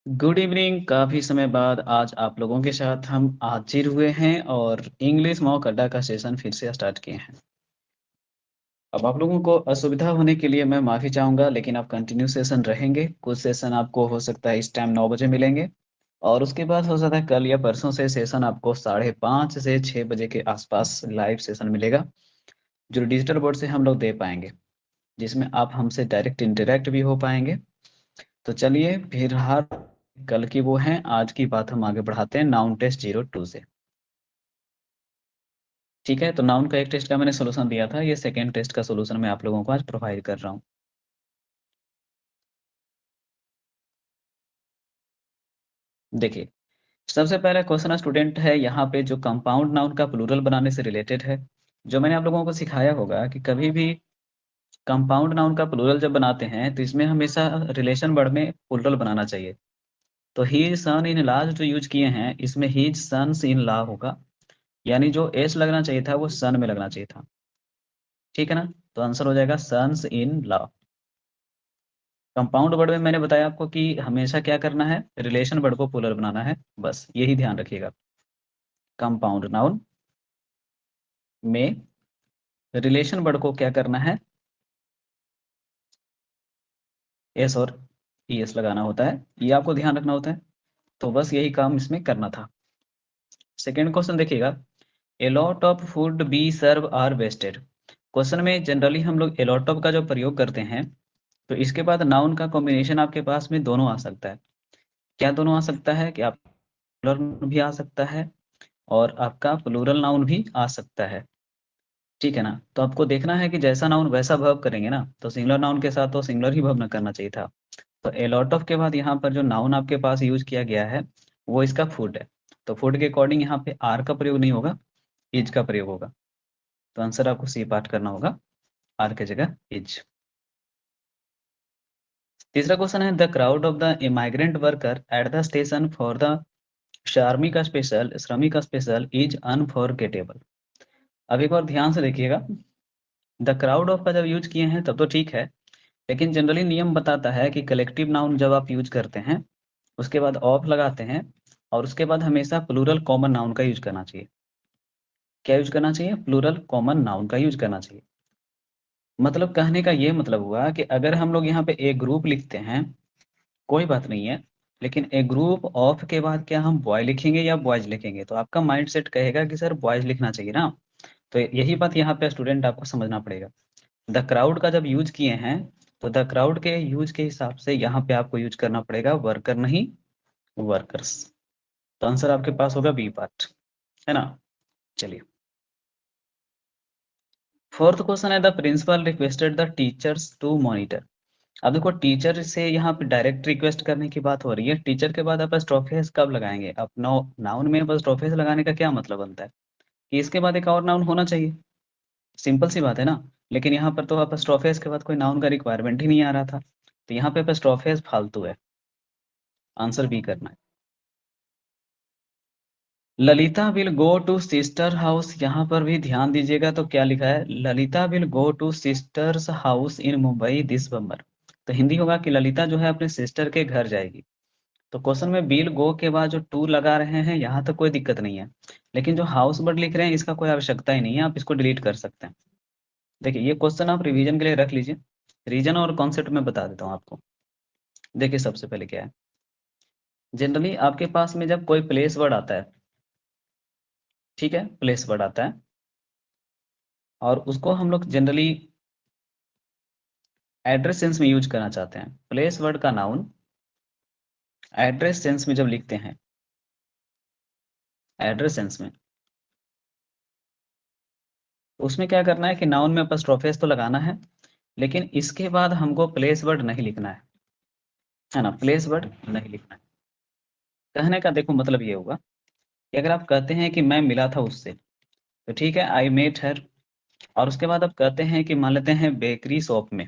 Good evening. काफ़ी समय बाद आज आप लोगों के साथ हम हाजिर हुए हैं और इंग्लिश मॉक अड्डा का सेशन फिर से स्टार्ट किए हैं। अब आप लोगों को असुविधा होने के लिए मैं माफ़ी चाहूँगा, लेकिन आप कंटिन्यू सेशन रहेंगे। कुछ सेशन आपको हो सकता है इस टाइम 9 बजे मिलेंगे और उसके बाद हो सकता है कल या परसों से सेशन आपको 5:30 से 6 बजे के आसपास लाइव सेशन मिलेगा, जो डिजिटल बोर्ड से हम लोग दे पाएँगे, जिसमें आप हमसे डायरेक्ट इंटरैक्ट भी हो पाएँगे। तो चलिए फिर हर कल की वो हैं, आज की बात हम आगे बढ़ाते हैं नाउन टेस्ट 02 से। ठीक है, तो नाउन का एक टेस्ट का मैंने सॉल्यूशन दिया था, ये सेकंड टेस्ट का सॉल्यूशन मैं आप लोगों को आज प्रोवाइड कर रहा हूँ। देखिए, सबसे पहला क्वेश्चन स्टूडेंट है यहाँ पे जो कंपाउंड नाउन का प्लूरल बनाने से रिलेटेड है। जो मैंने आप लोगों को सिखाया होगा कि कभी भी कंपाउंड नाउन का प्लूरल जब बनाते हैं तो इसमें हमेशा रिलेशन वर्ड में प्लूरल बनाना चाहिए। तो ही सन इन लॉज जो यूज किए हैं, इसमें ही सन्स इन लॉ होगा, यानी जो एस लगना चाहिए था वो सन में लगना चाहिए था। ठीक है ना? तो आंसर हो जाएगा sons in law. Compound word में मैंने बताया आपको कि हमेशा क्या करना है, रिलेशन वर्ड को प्लूरल बनाना है, बस यही ध्यान रखिएगा। कंपाउंड नाउन में रिलेशन वर्ड को क्या करना है, एस और ईएस लगाना होता है, ये आपको ध्यान रखना होता है। तो बस यही काम इसमें करना था। सेकेंड क्वेश्चन देखिएगा, a lot of food be serve are wasted. Question में जनरली हम लोग ए लॉट ऑफ का जो प्रयोग करते हैं, तो इसके बाद नाउन का कॉम्बिनेशन आपके पास में दोनों आ सकता है। क्या दोनों आ सकता है कि आप प्लूरल भी आ सकता है और आपका प्लूरल नाउन भी आ सकता है। ठीक है ना? तो आपको देखना है कि जैसा नाउन वैसा वर्ब करेंगे ना, तो सिंगुलर नाउन के साथ तो सिंगुलर ही वर्ब ना करना चाहिए था। तो ए लॉट ऑफ के बाद यहाँ पर जो नाउन आपके पास यूज किया गया है वो इसका फूड है। तो फूड के अकॉर्डिंग यहाँ पे आर का प्रयोग नहीं होगा, इज का प्रयोग होगा। तो आंसर आपको सी पार्ट करना होगा, आर की जगह इज। तीसरा क्वेश्चन है, the crowd of the migrant worker at the station for the श्रमिक स्पेशल इज अनफॉरगेटेबल। अब एक बार ध्यान से देखिएगा, द क्राउड ऑफ का जब यूज किए हैं तब तो ठीक है, लेकिन जनरली नियम बताता है कि कलेक्टिव नाउन जब आप यूज करते हैं उसके बाद ऑफ लगाते हैं और उसके बाद हमेशा प्लूरल कॉमन नाउन का यूज करना चाहिए। क्या यूज करना चाहिए? प्लूरल कॉमन नाउन का यूज करना चाहिए। मतलब कहने का ये मतलब हुआ कि अगर हम लोग यहाँ पे एक ग्रुप लिखते हैं, कोई बात नहीं है, लेकिन एक ग्रुप ऑफ के बाद क्या हम बॉय लिखेंगे या बॉयज लिखेंगे? तो आपका माइंड सेट कहेगा कि सर बॉयज लिखना चाहिए ना। तो यही बात यहाँ पे स्टूडेंट आपको समझना पड़ेगा। द क्राउड का जब यूज किए हैं तो द क्राउड के यूज के हिसाब से यहाँ पे आपको यूज करना पड़ेगा वर्कर, नहीं वर्कर्स। तो आंसर आपके पास होगा बी पार्ट, है ना? चलिए, फोर्थ क्वेश्चन है, the principal requested the teachers to monitor. अब देखो, टीचर से यहाँ पे डायरेक्ट रिक्वेस्ट करने की बात हो रही है। टीचर के बाद आप स्टॉपेज कब लगाएंगे? अब नाउन में बस स्टॉपेज लगाने का क्या मतलब बनता है कि इसके बाद एक और नाउन होना चाहिए। सिंपल सी बात है ना। लेकिन यहाँ पर तो आप स्टॉपेज के बाद कोई नाउन का रिक्वायरमेंट ही नहीं आ रहा था, तो यहाँ पे स्टॉपेज फालतू है। आंसर बी करना है। Lalita will go to sister house, यहाँ पर भी ध्यान दीजिएगा तो क्या लिखा है, Lalita will go to sister's house in Mumbai this summer. तो हिंदी होगा कि ललिता जो है अपने सिस्टर के घर जाएगी। तो क्वेश्चन में विल गो के बाद जो टू लगा रहे हैं यहाँ तक कोई दिक्कत नहीं है, लेकिन जो हाउस वर्ड लिख रहे हैं इसका कोई आवश्यकता ही नहीं है, आप इसको डिलीट कर सकते हैं। देखिए, ये क्वेश्चन आप रिवीजन के लिए रख लीजिए। रीजन और कॉन्सेप्ट में बता देता हूँ आपको। देखिए, सबसे पहले क्या है, जनरली आपके पास में जब कोई प्लेस वर्ड आता है, ठीक है, प्लेस वर्ड आता है और उसको हम लोग जनरली एड्रेस सेंस में यूज करना चाहते हैं। प्लेस वर्ड का नाउन एड्रेस सेंस में जब लिखते हैं, एड्रेस सेंस में, तो उसमें क्या करना है कि नाउन में अपस्ट्रोफेस तो लगाना है, लेकिन इसके बाद हमको प्लेस वर्ड नहीं लिखना है ना? प्लेस वर्ड नहीं लिखना है। कहने का देखो मतलब ये होगा कि अगर आप कहते हैं कि मैं मिला था उससे, तो ठीक है, आई मेट हर। और उसके बाद आप कहते हैं कि मान लेते हैं बेकरी शॉप में,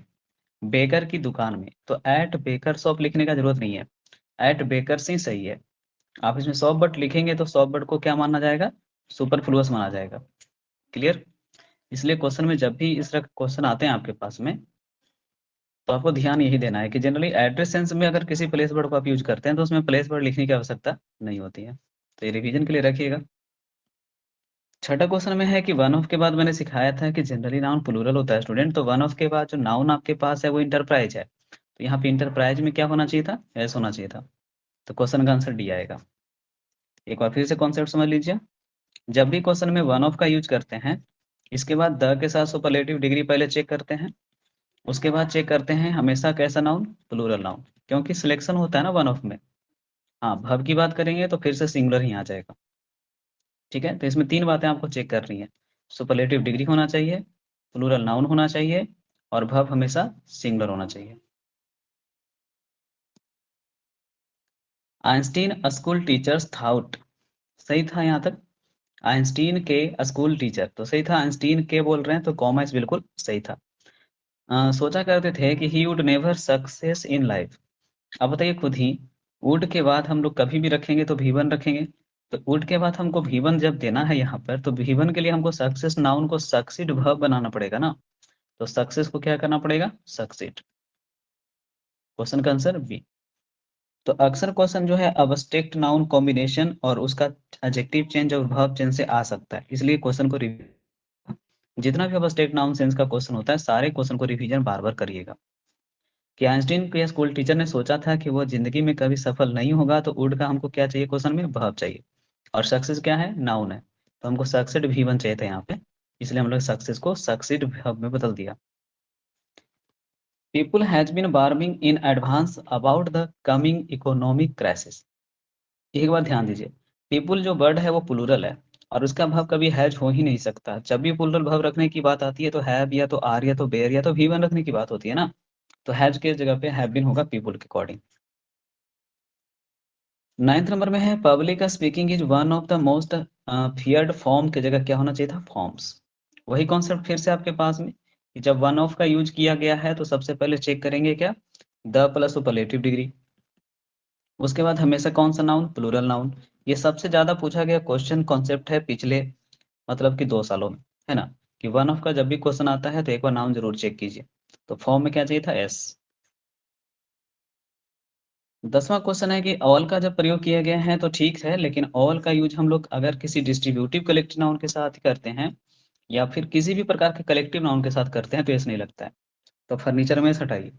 बेकर की दुकान में, तो एट बेकर शॉप लिखने का जरूरत नहीं है, एट बेकर्स ही सही है। आप इसमें शॉप वर्ड लिखेंगे तो शॉप वर्ड को क्या माना जाएगा? सुपरफ्लुअस माना जाएगा। क्लियर? इसलिए क्वेश्चन में जब भी इस तरह क्वेश्चन आते हैं आपके पास में, तो आपको ध्यान यही देना है कि जनरली एड्रेस सेंस में अगर किसी प्लेस वर्ड को आप यूज करते हैं तो उसमें प्लेस वर्ड लिखने की आवश्यकता नहीं होती है। तो ये रिवीजन के लिए रखिएगा। छठा क्वेश्चन में है कि वन ऑफ के बाद मैंने सिखाया था कि जनरली नाउन प्लूरल होता है स्टूडेंट, तो वन ऑफ के बाद जो नाउन आपके पास है वो इंटरप्राइज है, तो यहाँ पे इंटरप्राइज में क्या होना चाहिए था, एस होना चाहिए था। तो क्वेश्चन का आंसर डी आएगा। एक बार फिर से कॉन्सेप्ट समझ लीजिए। जब भी क्वेश्चन में वन ऑफ का यूज करते हैं, इसके बाद द के साथ सुपरलेटिव डिग्री पहले चेक करते हैं, उसके बाद चेक करते हैं हमेशा कैसा नाउन, प्लूरल नाउन, क्योंकि सिलेक्शन होता है ना वन ऑफ में। हाँ, वर्ब की बात करेंगे तो फिर से सिंगुलर ही आ जाएगा। ठीक है, तो इसमें तीन बातें आपको चेक करनी है। सुपरलेटिव डिग्री होना चाहिए, प्लूरल नाउन होना चाहिए, और वर्ब हमेशा सिंगुलर होना चाहिए। आइंस्टीन स्कूल टीचर्स थाउट, सही था यहाँ तक। आइंस्टीन के स्कूल टीचर तो सही था, आइंस्टीन के बोल रहे हैं तो कॉमा इस बिल्कुल सही था। सोचा करते थे कि he would never success in life. अब बताइए खुद ही, वुड के बाद हम लोग कभी भी रखेंगे तो भी1 रखेंगे, तो वुड के बाद हमको भी1 जब देना है यहाँ पर, तो भी1 के लिए हमको सक्सेस नाउन को सक्सीड वर्ब बनाना पड़ेगा ना। तो सक्सेस को क्या करना पड़ेगा, सक्सीड। क्वेश्चन का आंसर बी। तो अक्सर क्वेश्चन जो है अब्स्ट्रैक्ट नाउन कॉम्बिनेशन और उसका एडजेक्टिव चेंज और वर्ब चेंज से आ सकता है, इसलिए क्वेश्चन को जितना भी अब्स्ट्रैक्ट नाउन सेंस का क्वेश्चन होता है सारे क्वेश्चन को रिवीजन बार बार करिएगा। कि आइंस्टीन के स्कूल टीचर ने सोचा था कि वो जिंदगी में कभी सफल नहीं होगा, तो वुड का हमको क्या चाहिए क्वेश्चन में, वर्ब चाहिए, और सक्सेस क्या है, नाउन है, तो हमको सक्सेड भी1 चाहिए था यहाँ पे, इसलिए हम लोग सक्सेस को सक्सीड वर्ब में बदल दिया। People has been warning in advance about the coming economic crisis. एक बार ध्यान दीजिए, पीपल जो वर्ड है वो प्लूरल है, और उसका भाव कभी हैज हो ही नहीं सकता। जब भी प्लूरल भाव रखने की बात आती है तो हैव या तो आर या तो बेयर या तो भी1 रखने की बात होती है ना। तो हैज के जगह पे हैव बीन होगा पीपल के अकॉर्डिंग। 9th नंबर में है public speaking is one of the most feared form की जगह क्या होना चाहिए था, फॉर्म्स। वही कॉन्सेप्ट फिर से आपके पास में कि जब वन ऑफ का यूज किया गया है तो सबसे पहले चेक करेंगे क्या, द प्लस सुपरलेटिव डिग्री, उसके बाद हमेशा कौन सा नाउन, प्लूरल नाउन। ये सबसे ज्यादा पूछा गया क्वेश्चन कॉन्सेप्ट है पिछले मतलब कि 2 सालों में, है ना। कि वन ऑफ का जब भी क्वेश्चन आता है तो एक बार नाउन जरूर चेक कीजिए। तो फॉर्म में क्या चाहिए था, एस। 10वां क्वेश्चन है कि ऑल का जब प्रयोग किया गया है तो ठीक है, लेकिन ऑल का यूज हम लोग अगर किसी डिस्ट्रीब्यूटिव कलेक्टिव नाउन के साथ ही करते हैं या फिर किसी भी प्रकार के कलेक्टिव नाउन के साथ करते हैं तो ऐसा नहीं लगता है। तो फर्नीचर में हटाइए।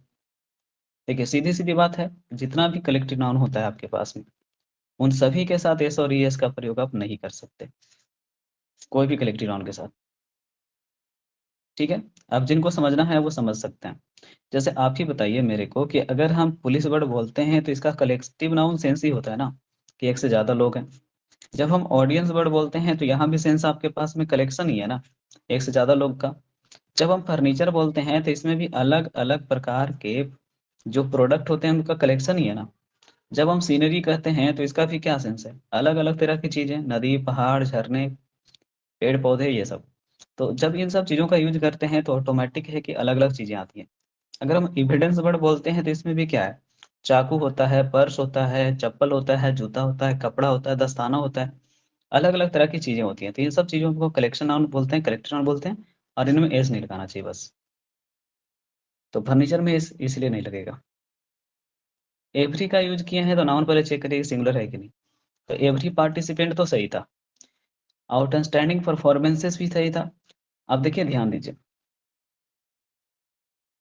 देखिए सीधी सीधी बात है, जितना भी कलेक्टिव नाउन होता है आपके पास में, उन सभी के साथ एस और ईएस का प्रयोग आप नहीं कर सकते, कोई भी कलेक्टिव नाउन के साथ। ठीक है, अब जिनको समझना है वो समझ सकते हैं। जैसे आप ही बताइए मेरे को कि अगर हम पुलिस वर्ड बोलते हैं तो इसका कलेक्टिव नाउन सेंस ही होता है ना, कि एक से ज्यादा लोग हैं। जब हम ऑडियंस वर्ड बोलते हैं तो यहाँ भी सेंस आपके पास में कलेक्शन ही है ना, एक से ज्यादा लोग का। जब हम फर्नीचर बोलते हैं तो इसमें भी अलग अलग प्रकार के जो प्रोडक्ट होते हैं उनका कलेक्शन ही है ना। जब हम सीनरी कहते हैं तो इसका भी क्या सेंस है, अलग अलग तरह की चीजें, नदी पहाड़ झरने पेड़ पौधे ये सब। तो जब इन सब चीजों का यूज करते हैं तो ऑटोमेटिक है कि अलग अलग चीजें आती हैं। अगर हम इविडेंस वर्ड बोलते हैं तो इसमें भी क्या है, चाकू होता है, पर्स होता है, चप्पल होता है, जूता होता है, कपड़ा होता है, दस्ताना होता है, अलग अलग तरह की चीजें होती हैं। तो इन सब चीजों को कलेक्शन नाउन बोलते हैं, कलेक्टर नाउन बोलते हैं, और इनमें एस नहीं लगाना चाहिए बस। तो फर्नीचर में एस इसलिए नहीं लगेगा। एवरी का यूज किए हैं तो नाउन पहले चेक करिए सिंगुलर है कि नहीं। तो एवरी पार्टिसिपेंट तो सही था, आउटस्टैंडिंग परफॉर्मेंसेस भी सही था। अब देखिए ध्यान दीजिए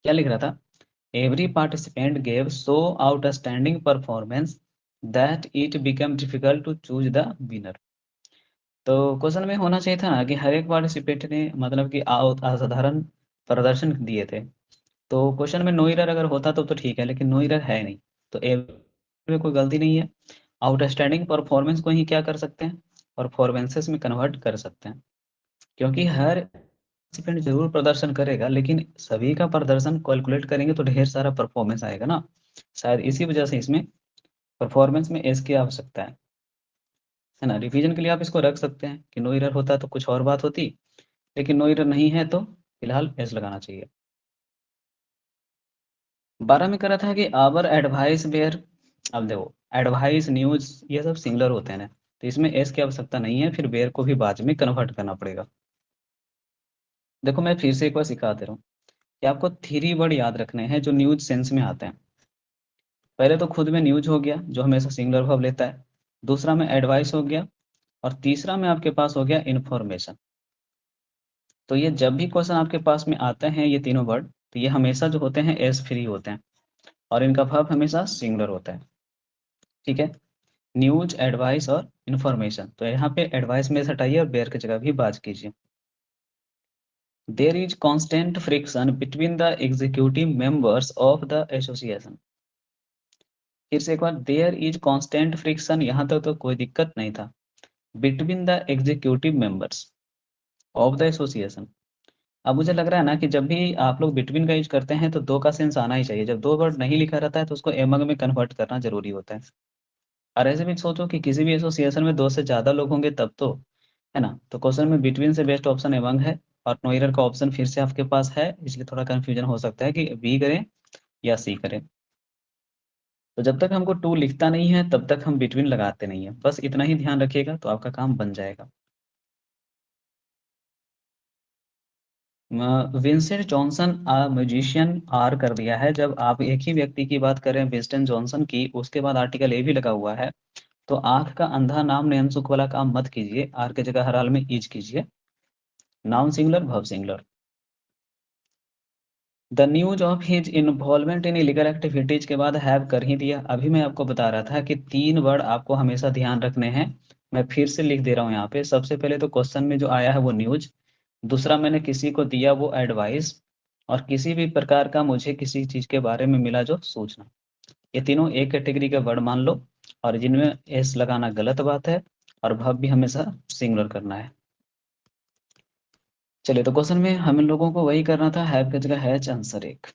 क्या लिख रहा था, every participant gave so outstanding performance that it become difficult to choose the winner. तो क्वेश्चन में होना चाहिए था ना कि हर एक पार्टिसिपेंट ने मतलब कि असाधारण प्रदर्शन दिए थे। तो क्वेश्चन में नो एरर अगर होता तो ठीक है, लेकिन नो एरर है नहीं, तो ए में कोई गलती नहीं है। आउटस्टैंडिंग परफॉर्मेंस को ही क्या कर सकते हैं, परफॉर्मेंसेस में कन्वर्ट कर सकते हैं, क्योंकि हर पार्टिसिपेंट जरूर प्रदर्शन करेगा, लेकिन सभी का प्रदर्शन कैलकुलेट करेंगे तो ढेर सारा परफॉर्मेंस आएगा ना। शायद इसी वजह से इसमें परफॉर्मेंस में एस की आवश्यकता है ना। रिवीजन के लिए आप इसको रख सकते हैं कि नो एरर होता तो कुछ और बात होती, लेकिन नो एरर नहीं है तो फिलहाल एस लगाना चाहिए। 12 में करा था कि आवर एडवाइस वेयर। अब देखो एडवाइस न्यूज ये सब सिंगुलर होते हैं ना, तो इसमें एस की आवश्यकता नहीं है, फिर वेयर को भी बाद में कन्वर्ट करना पड़ेगा। देखो मैं फिर से एक बार सिखा दे रहा हूँ कि आपको 3 वर्ड याद रखने हैं जो न्यूज सेंस में आते हैं। पहले तो खुद में न्यूज हो गया जो हमेशा सिंगुलर वर्ब लेता है, दूसरा में एडवाइस हो गया, और तीसरा में आपके पास हो गया इन्फॉर्मेशन। तो ये जब भी क्वेश्चन आपके पास में आते हैं ये तीनों वर्ड, तो ये हमेशा जो होते हैं एस फ्री होते हैं और इनका वर्ब हमेशा सिंगुलर होता है। ठीक है, न्यूज, एडवाइस और इन्फॉर्मेशन। तो यहाँ पे एडवाइस में से हटाइए और बेयर की जगह भी बात कीजिए। There is constant friction between the executive members of the association. फिर से एक बार, देयर इज कांस्टेंट फ्रिक्शन, यहाँ तक तो कोई दिक्कत नहीं था। Between the executive members of the association. अब मुझे लग रहा है ना कि जब भी आप लोग बिटवीन का यूज करते हैं तो दो का सेंस आना ही चाहिए। जब दो वर्ड नहीं लिखा रहता है तो उसको एमंग में कन्वर्ट करना जरूरी होता है। और ऐसे भी सोचो कि किसी भी एसोसिएशन में दो से ज्यादा लोग होंगे तब तो, है ना। तो क्वेश्चन में बिटवीन से बेस्ट ऑप्शन एमंग है, और नो एरर का ऑप्शन फिर से आपके पास है, इसलिए थोड़ा कंफ्यूजन हो सकता है कि बी करें या सी करें। तो जब तक हमको टू लिखता नहीं है तब तक हम बिटवीन लगाते नहीं है, बस इतना ही ध्यान रखिएगा तो आपका काम बन जाएगा। विंसेंट जॉनसन म्यूजिशियन आर कर दिया है। जब आप एक ही व्यक्ति की बात करें विंस्टन जॉनसन की, उसके बाद आर्टिकल ए भी लगा हुआ है, तो आंख का अंधा नाम ने अनसुख वाला काम मत कीजिए, आर की जगह हर हाल में इज कीजिए। Noun singular, verb singular. The news of his involvement in illegal activities के बाद हैव कर ही दिया। अभी मैं आपको बता रहा था कि 3 वर्ड आपको हमेशा ध्यान रखने हैं। मैं फिर से लिख दे रहा हूँ यहाँ पे। सबसे पहले तो क्वेश्चन में जो आया है वो न्यूज, दूसरा मैंने किसी को दिया वो एडवाइस, और किसी भी प्रकार का मुझे किसी चीज के बारे में मिला जो सूचना। ये तीनों एक कैटेगरी के वर्ड मान लो, और जिनमें एस लगाना गलत बात है, और वर्ब भी हमेशा सिंगुलर करना है। चलिए, तो क्वेश्चन में हम लोगों को वही करना था, हैव की जगह हैज, आंसर एक।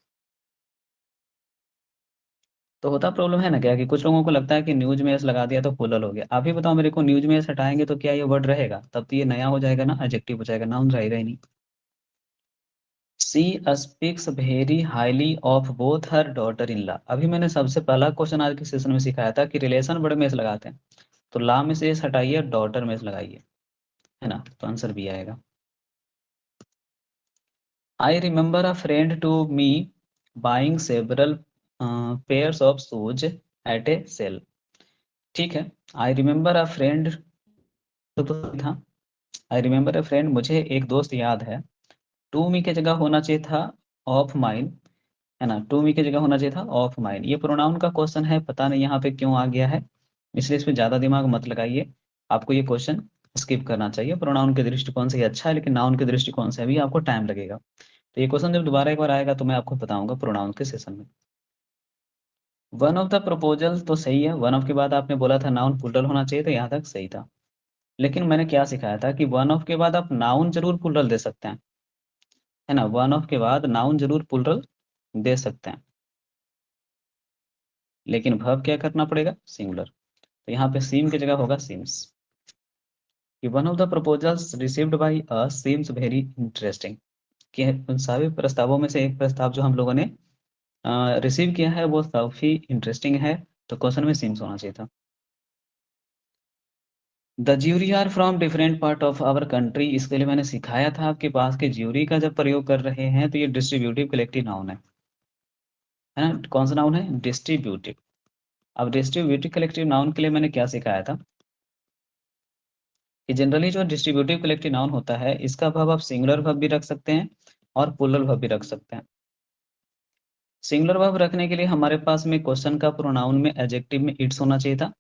तो होता प्रॉब्लम है ना क्या कि कुछ लोगों को लगता है कि न्यूज में एस लगा दिया तो प्लुरल हो गया। आप ही बताओ मेरे को, न्यूज में एस हटाएंगे तो क्या ये वर्ड रहेगा? तब तो ये नया हो जाएगा ना, एडजेक्टिव हो जाएगा, नाउन रहेगा ही नहीं। She speaks very highly of both her daughter in law. अभी मैंने सबसे पहला क्वेश्चन आज के सेशन में सिखाया था कि रिलेशन वर्ड में एस लगाते हैं, तो ला में से एस हटाइए, डॉटर में एस लगाइए, है ना, तो आंसर भी आएगा। I remember a friend to me buying several pairs of shoes at a sale. ठीक है, आई रिमेंबर अ फ्रेंड तो था, आई रिमेंबर अ फ्रेंड मुझे एक दोस्त याद है। टू मी की जगह होना चाहिए था ऑफ माइन, है ना, टू मी की जगह होना चाहिए था ऑफ माइन। ये प्रोनाउन का क्वेश्चन है, पता नहीं यहाँ पे क्यों आ गया है, इसलिए इसमें ज्यादा दिमाग मत लगाइए। आपको ये क्वेश्चन स्किप करना चाहिए। प्रोनाउन के दृष्टिकोण से ये अच्छा है, लेकिन नाउन के दृष्टिकोण से अभी आपको टाइम लगेगा। तो ये क्वेश्चन जब दोबारा एक बार आएगा तो मैं आपको बताऊंगा प्रोनाउन के सेशन में। वन ऑफ द प्रपोजल तो सही है, वन ऑफ के बाद आपने बोला था नाउन प्लूरल होना चाहिए, तो यहाँ तक सही था। लेकिन मैंने क्या सिखाया था कि वन ऑफ के बाद आप नाउन जरूर प्लूरल दे सकते हैं, है ना, वन ऑफ के बाद नाउन जरूर प्लूरल दे सकते हैं, लेकिन वर्ब क्या करना पड़ेगा? सिंगुलर। तो यहाँ पे सीम की जगह होगा सीम्स। कि one of the proposals received by us seems very interesting, कि उन सभी प्रस्तावों में से एक प्रस्ताव जो हम लोगों ने रिसीव किया है वो काफी इंटरेस्टिंग है, तो क्वेश्चन में सीम्स होना चाहिए था। The jury are from different part of our country, इसके लिए मैंने सिखाया था आपके पास कि ज्यूरी का जब प्रयोग कर रहे हैं तो ये डिस्ट्रीब्यूटिव कलेक्टिव नाउन है ना। कौन सा नाउन है? डिस्ट्रीब्यूटिव। अब डिस्ट्रीब्यूटिव कलेक्टिव नाउन के लिए मैंने क्या सिखाया था कि जनरली जो डिस्ट्रीब्यूटिव कलेक्टिव नाउन होता है इसका भाव आप सिंगुलर वर्ब भी रख सकते हैं और प्लूरल वर्ब भी रख सकते हैं। सिंगुलर वर्ब रखने के लिए हमारे पास में क्वेश्चन का प्रोनाउन में एडजेक्टिव में इट्स होना चाहिए था,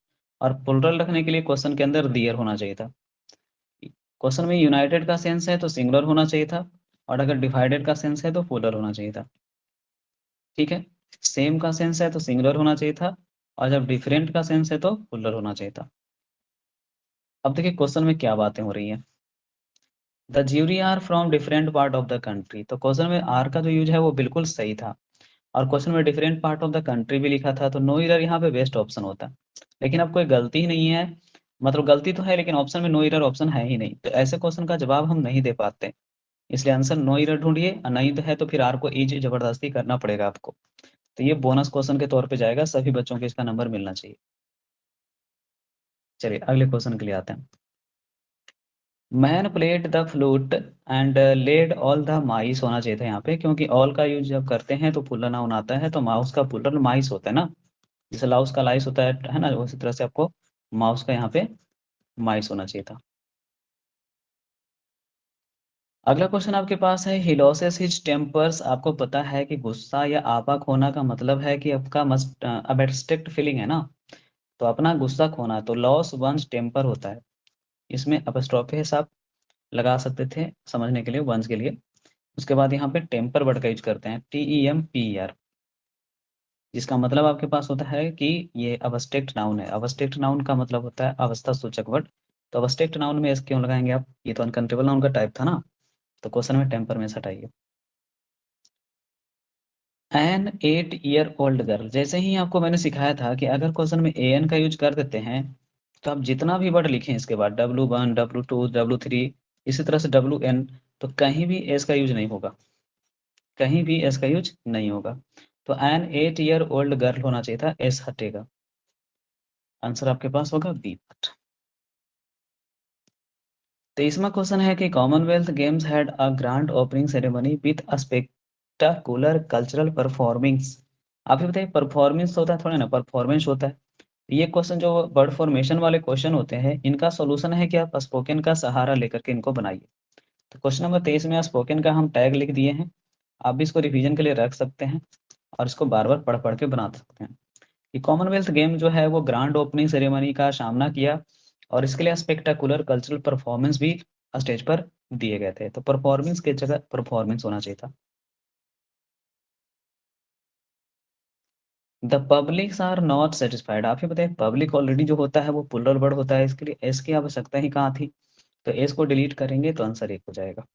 और प्लूरल रखने के लिए क्वेश्चन के अंदर दियर होना चाहिए था। क्वेश्चन में यूनाइटेड का सेंस है तो सिंगुलर होना चाहिए था, और अगर डिवाइडेड का सेंस है तो प्लूरल होना चाहिए था। ठीक है, सेम का सेंस है तो सिंगुलर होना चाहिए था, और जब डिफरेंट का सेंस है तो प्लूरल होना चाहिए था। अब देखिए क्वेश्चन में क्या बातें हो रही हैं। The jury are from different part of the country, तो क्वेश्चन में आर का जो यूज है वो बिल्कुल सही था, और क्वेश्चन में different part of the country भी लिखा था, तो नो एरर यहाँ पे बेस्ट ऑप्शन होता। लेकिन अब कोई गलती ही नहीं है, मतलब गलती तो है लेकिन ऑप्शन में नो एरर ऑप्शन है ही नहीं, तो ऐसे क्वेश्चन का जवाब हम नहीं दे पाते। इसलिए आंसर नो एरर ढूंढिए, और नहीं तो है तो फिर आर को इज जबरदस्ती करना पड़ेगा आपको। तो ये बोनस क्वेश्चन के तौर पे जाएगा, सभी बच्चों को इसका नंबर मिलना चाहिए। चलिए अगले क्वेश्चन के लिए आते हैं। Man played the flute and led all the mice होना चाहिए था यहाँ पे, क्योंकि ऑल का यूज जब करते हैं तो पुलर नाउन आता है, तो माउस का पुलर माइस होता है ना, जैसे लाउस का लाइस होता है ना, उसी तरह से आपको माउस का यहाँ पे माइस होना चाहिए था। अगला क्वेश्चन आपके पास है, ही लॉसेस हिज टेम्पर्स। आपको पता है कि गुस्सा या आपा खोना का मतलब है कि आपका मस्ट अबस्ट्रैक्ट फीलिंग है ना, तो अपना गुस्सा खोना, तो लॉस वंस टेम्पर होता है। इसमें अपस्ट्रोफे आप लगा सकते थे समझने के लिए, वंस के लिए। उसके बाद यहाँ पे टेम्पर वर्ड का यूज करते हैं, TEMPER, जिसका मतलब आपके पास होता है कि ये अबस्ट्रैक्ट नाउन है। अबस्ट्रैक्ट नाउन का मतलब होता है अवस्था सूचक वर्ड, तो अबस्ट्रैक्ट नाउन में एस क्यों लगाएंगे आप, ये तो अनकाउंटेबल नाउन का टाइप था ना, तो क्वेश्चन में टेम्पर में हटाइए। एन 8 ईयर ओल्ड गर्ल, जैसे ही आपको मैंने सिखाया था कि अगर क्वेश्चन में एन का यूज कर देते हैं तो आप जितना भी वर्ड लिखें इसके बाद, W1, W2, W3, इसी तरह से WN, तो कहीं भी एस का यूज नहीं होगा, कहीं भी एस का यूज नहीं होगा। तो एन 8 ईयर ओल्ड गर्ल होना चाहिए था, एस हटेगा। आंसर आपके पास होगा बी। 23वां क्वेश्चन है कि Commonwealth games had a grand opening ceremony with a spectacular cultural performance. आप ही बताइए, परफॉर्मेंस होता है थोड़ा ना, परफॉर्मेंस होता है। ये क्वेश्चन जो वर्ड फॉर्मेशन वाले क्वेश्चन होते हैं, इनका सॉल्यूशन है कि आप स्पोकन का सहारा लेकर के इनको बनाइए। तो क्वेश्चन नंबर 23 में स्पोकन का हम टैग लिख दिए हैं, आप भी इसको रिवीजन के लिए रख सकते हैं और इसको बार बार पढ़ पढ़ के बना सकते हैं। कि कॉमनवेल्थ गेम जो है वो ग्रांड ओपनिंग सेरेमनी का सामना किया, और इसके लिए स्पेक्टाकुलर कल्चरल परफॉर्मेंस भी स्टेज पर दिए गए थे, तो परफॉर्मेंस की जगह परफॉर्मेंस होना चाहिए था। The publics are not satisfied, आप ही बताइए, पब्लिक ऑलरेडी जो होता है वो प्लुरल वर्ड होता है, इसके लिए एस की आवश्यकता ही कहाँ थी, तो एस को डिलीट करेंगे तो आंसर एक हो जाएगा।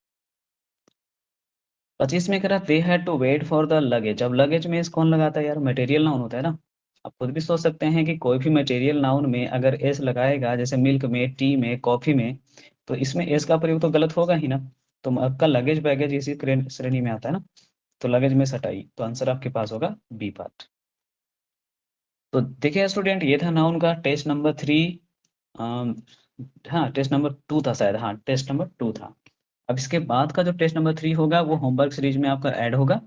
25 में कह रहा they had to wait for the luggage. अब लगेज में एस कौन लगाता है यार, मटेरियल नाउन होता है ना। आप खुद भी सोच सकते हैं कि कोई भी मटेरियल नाउन में अगर एस लगाएगा, जैसे मिल्क में, टी में, कॉफी में, तो इसमें एस का प्रयोग तो गलत होगा ही ना। तो आपका लगेज बैगेज इसी श्रेणी में आता है ना, तो लगेज में सटाई, तो आंसर आपके पास होगा बी पार्ट। तो देखिए स्टूडेंट, ये था नाउन का टेस्ट नंबर 3। हाँ, टेस्ट नंबर 2 था शायद, हाँ टेस्ट नंबर 2 था। अब इसके बाद का जो टेस्ट नंबर 3 होगा वो होमवर्क सीरीज में आपका ऐड होगा,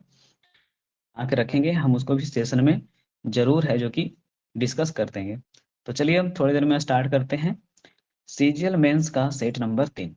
आके रखेंगे हम उसको भी सेशन में, जरूर है जो कि डिस्कस कर देंगे। तो चलिए हम थोड़ी देर में स्टार्ट करते हैं सीजीएल मेंस का सेट नंबर 3।